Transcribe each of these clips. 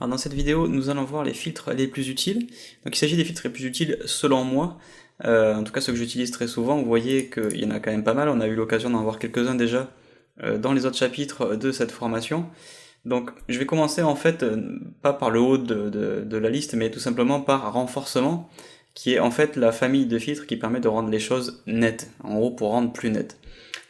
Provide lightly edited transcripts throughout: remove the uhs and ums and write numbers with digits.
Alors dans cette vidéo, nous allons voir les filtres les plus utiles. Donc il s'agit des filtres les plus utiles selon moi, en tout cas ceux que j'utilise très souvent. Vous voyez qu'il y en a quand même pas mal, on a eu l'occasion d'en voir quelques-uns déjà dans les autres chapitres de cette formation. Donc je vais commencer en fait, pas par le haut de la liste, mais tout simplement par renforcement, qui est en fait la famille de filtres qui permet de rendre les choses nettes, en gros pour rendre plus net.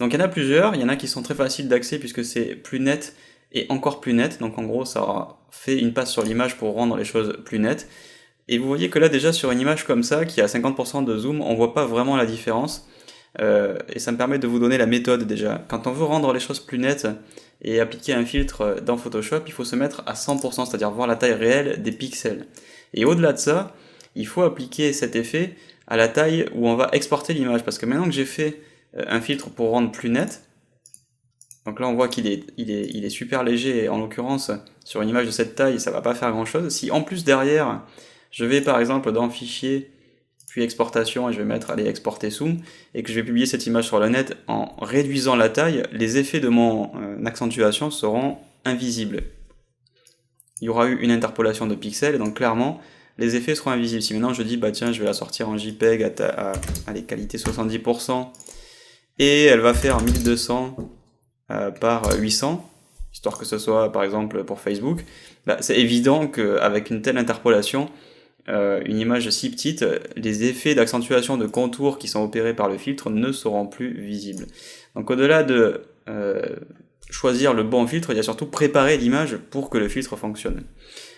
Donc il y en a plusieurs, il y en a qui sont très faciles d'accès puisque c'est plus net et encore plus net, donc en gros ça fait une passe sur l'image pour rendre les choses plus nettes. Et vous voyez que là déjà sur une image comme ça, qui a 50% de zoom, on voit pas vraiment la différence. Et ça me permet de vous donner la méthode déjà. Quand on veut rendre les choses plus nettes et appliquer un filtre dans Photoshop, il faut se mettre à 100%, c'est-à-dire voir la taille réelle des pixels. Et au-delà de ça, il faut appliquer cet effet à la taille où on va exporter l'image, parce que maintenant que j'ai fait un filtre pour rendre plus net, donc là on voit qu'il est super léger, et en l'occurrence sur une image de cette taille ça va pas faire grand chose. Si en plus derrière je vais par exemple dans fichier puis exportation et je vais mettre allez exporter zoom et que je vais publier cette image sur le net en réduisant la taille, les effets de mon accentuation seront invisibles. Il y aura eu une interpolation de pixels et donc clairement les effets seront invisibles. Si maintenant je dis bah tiens je vais la sortir en JPEG à qualité 70% et elle va faire 1200 par 800, histoire que ce soit par exemple pour Facebook, bah, c'est évident qu'avec une telle interpolation, une image si petite, les effets d'accentuation de contours qui sont opérés par le filtre ne seront plus visibles. Donc au-delà de choisir le bon filtre, il y a surtout préparer l'image pour que le filtre fonctionne.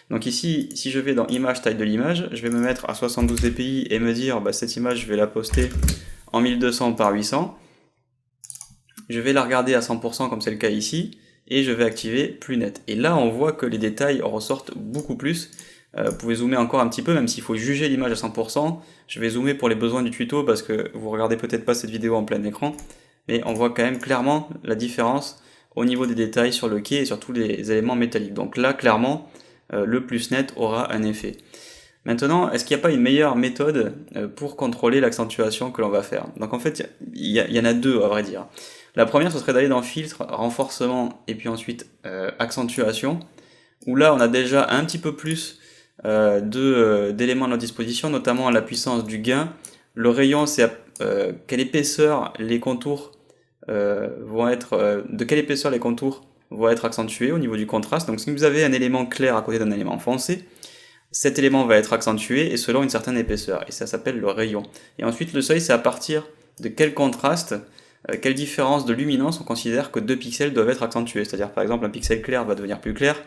Donc ici, si je vais dans image, taille de l'image, je vais me mettre à 72 dpi et me dire bah, cette image je vais la poster en 1200 par 800. Je vais la regarder à 100% comme c'est le cas ici, et je vais activer plus net. Et là on voit que les détails ressortent beaucoup plus. Vous pouvez zoomer encore un petit peu, même s'il faut juger l'image à 100%. Je vais zoomer pour les besoins du tuto parce que vous regardez peut-être pas cette vidéo en plein écran, mais on voit quand même clairement la différence au niveau des détails sur le quai et sur tous les éléments métalliques. Donc là clairement le plus net aura un effet. Maintenant, est-ce qu'il n'y a pas une meilleure méthode pour contrôler l'accentuation que l'on va faire? Donc en fait, il y en a deux à vrai dire. La première, ce serait d'aller dans filtre, renforcement, et puis ensuite accentuation, où là on a déjà un petit peu plus d'éléments à notre disposition, notamment la puissance du gain. Le rayon, c'est quelle épaisseur les contours de quelle épaisseur les contours vont être accentués au niveau du contraste. Donc si vous avez un élément clair à côté d'un élément foncé, cet élément va être accentué et selon une certaine épaisseur, et ça s'appelle le rayon. Et ensuite le seuil, c'est à partir de quel contraste, quelle différence de luminance on considère que deux pixels doivent être accentués. C'est-à-dire par exemple un pixel clair va devenir plus clair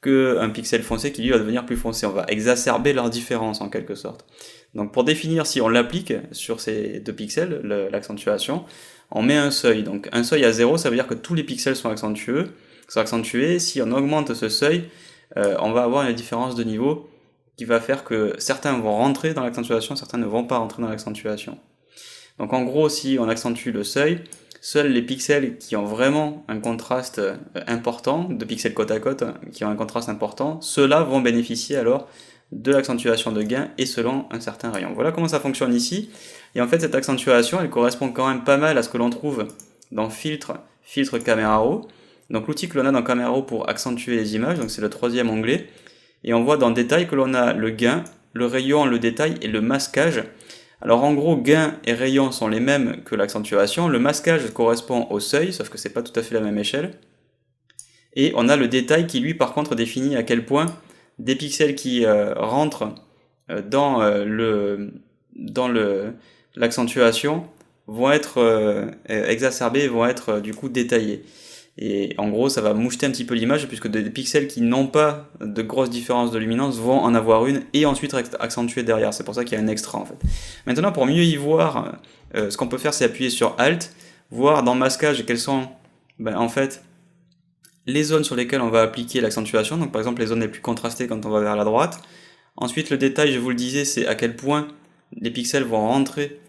qu'un pixel foncé qui lui va devenir plus foncé. On va exacerber leur différence en quelque sorte. Donc pour définir si on l'applique sur ces deux pixels, l'accentuation, on met un seuil. Donc un seuil à 0, ça veut dire que tous les pixels sont accentués. Si on augmente ce seuil, on va avoir une différence de niveau qui va faire que certains vont rentrer dans l'accentuation, certains ne vont pas rentrer dans l'accentuation. Donc en gros, si on accentue le seuil, seuls les pixels qui ont vraiment un contraste important, de pixels côte à côte qui ont un contraste important, ceux-là vont bénéficier alors de l'accentuation de gain et selon un certain rayon. Voilà comment ça fonctionne ici. Et en fait, cette accentuation, elle correspond quand même pas mal à ce que l'on trouve dans filtre Camera Raw. Donc l'outil que l'on a dans Camera Raw pour accentuer les images, donc c'est le troisième onglet. Et on voit dans détail que l'on a le gain, le rayon, le détail et le masquage. Alors en gros, gain et rayon sont les mêmes que l'accentuation. Le masquage correspond au seuil, sauf que c'est pas tout à fait la même échelle. Et on a le détail qui lui par contre définit à quel point des pixels qui rentrent dans l'accentuation vont être exacerbés, vont être du coup détaillés. Et en gros, ça va moucheter un petit peu l'image puisque des pixels qui n'ont pas de grosses différences de luminance vont en avoir une et ensuite accentuer derrière. C'est pour ça qu'il y a un extra en fait. Maintenant, pour mieux y voir, ce qu'on peut faire, c'est appuyer sur Alt, voir dans masquage quelles sont en fait les zones sur lesquelles on va appliquer l'accentuation. Donc par exemple les zones les plus contrastées quand on va vers la droite. Ensuite le détail, je vous le disais, c'est à quel point les pixels vont rentrer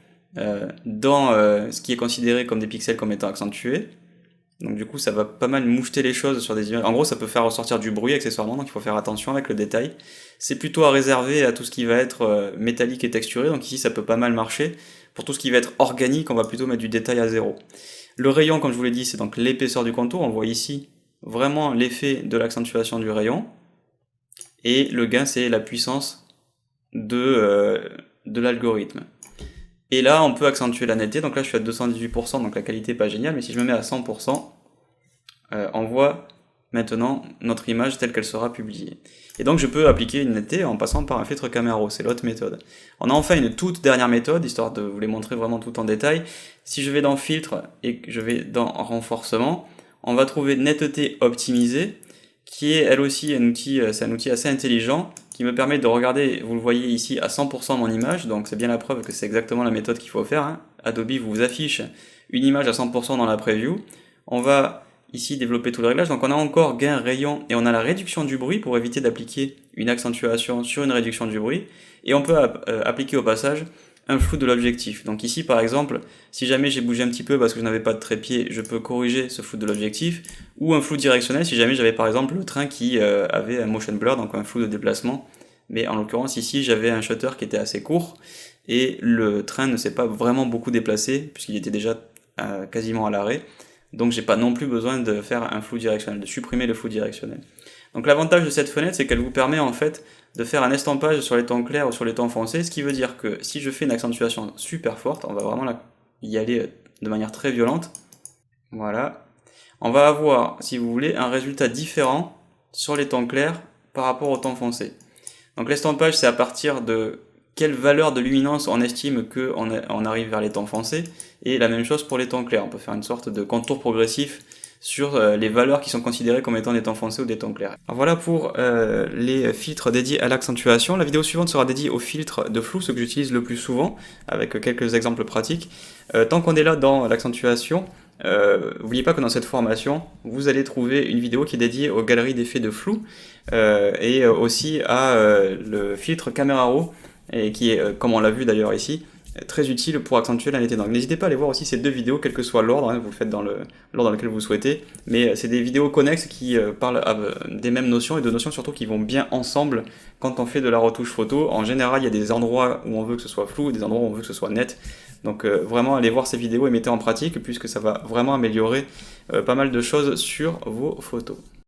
dans ce qui est considéré comme des pixels comme étant accentués. Donc du coup ça va pas mal moucheter les choses sur des images. En gros ça peut faire ressortir du bruit accessoirement, donc il faut faire attention avec le détail. C'est plutôt à réserver à tout ce qui va être métallique et texturé, donc ici ça peut pas mal marcher. Pour tout ce qui va être organique, on va plutôt mettre du détail à 0. Le rayon, comme je vous l'ai dit, c'est donc l'épaisseur du contour. On voit ici vraiment l'effet de l'accentuation du rayon. et le gain c'est la puissance de l'algorithme. Et là on peut accentuer la netteté, donc là je suis à 218%, donc la qualité n'est pas géniale, mais si je me mets à 100%, on voit maintenant notre image telle qu'elle sera publiée. Et donc je peux appliquer une netteté en passant par un filtre Camera, c'est l'autre méthode. On a enfin une toute dernière méthode, histoire de vous les montrer vraiment tout en détail. Si je vais dans filtre et que je vais dans renforcement, on va trouver netteté optimisée, qui est elle aussi un outil, c'est un outil assez intelligent, qui me permet de regarder, vous le voyez ici, à 100% mon image, donc c'est bien la preuve que c'est exactement la méthode qu'il faut faire, hein. Adobe vous affiche une image à 100% dans la preview. On va ici développer tout le réglage, donc on a encore gain, rayon, et on a la réduction du bruit pour éviter d'appliquer une accentuation sur une réduction du bruit, et on peut appliquer au passage un flou de l'objectif. Donc ici par exemple, si jamais j'ai bougé un petit peu parce que je n'avais pas de trépied, je peux corriger ce flou de l'objectif, ou un flou directionnel si jamais j'avais par exemple le train qui avait un motion blur, donc un flou de déplacement, mais en l'occurrence ici j'avais un shutter qui était assez court, et le train ne s'est pas vraiment beaucoup déplacé, puisqu'il était déjà quasiment à l'arrêt, donc j'ai pas non plus besoin de faire un flou directionnel, de supprimer le flou directionnel. Donc l'avantage de cette fenêtre, c'est qu'elle vous permet en fait de faire un estampage sur les tons clairs ou sur les tons foncés, ce qui veut dire que si je fais une accentuation super forte, on va vraiment y aller de manière très violente, voilà, on va avoir, si vous voulez, un résultat différent sur les tons clairs par rapport aux tons foncés. Donc l'estampage, c'est à partir de quelle valeur de luminance on estime qu'on arrive vers les tons foncés, et la même chose pour les tons clairs. On peut faire une sorte de contour progressif sur les valeurs qui sont considérées comme étant des tons foncés ou des tons clairs. Alors voilà pour les filtres dédiés à l'accentuation. La vidéo suivante sera dédiée aux filtres de flou, ce que j'utilise le plus souvent, avec quelques exemples pratiques. Tant qu'on est là dans l'accentuation, n'oubliez pas que dans cette formation, vous allez trouver une vidéo qui est dédiée aux galeries d'effets de flou, et aussi à le filtre Camera Raw, et qui est, comme on l'a vu d'ailleurs ici, très utile pour accentuer la netteté. Donc n'hésitez pas à aller voir aussi ces deux vidéos, quel que soit l'ordre, hein, vous le faites dans l'ordre dans lequel vous souhaitez, mais c'est des vidéos connexes qui parlent des mêmes notions, et de notions surtout qui vont bien ensemble quand on fait de la retouche photo. En général, il y a des endroits où on veut que ce soit flou, et des endroits où on veut que ce soit net. Donc vraiment, allez voir ces vidéos et mettez en pratique, puisque ça va vraiment améliorer pas mal de choses sur vos photos.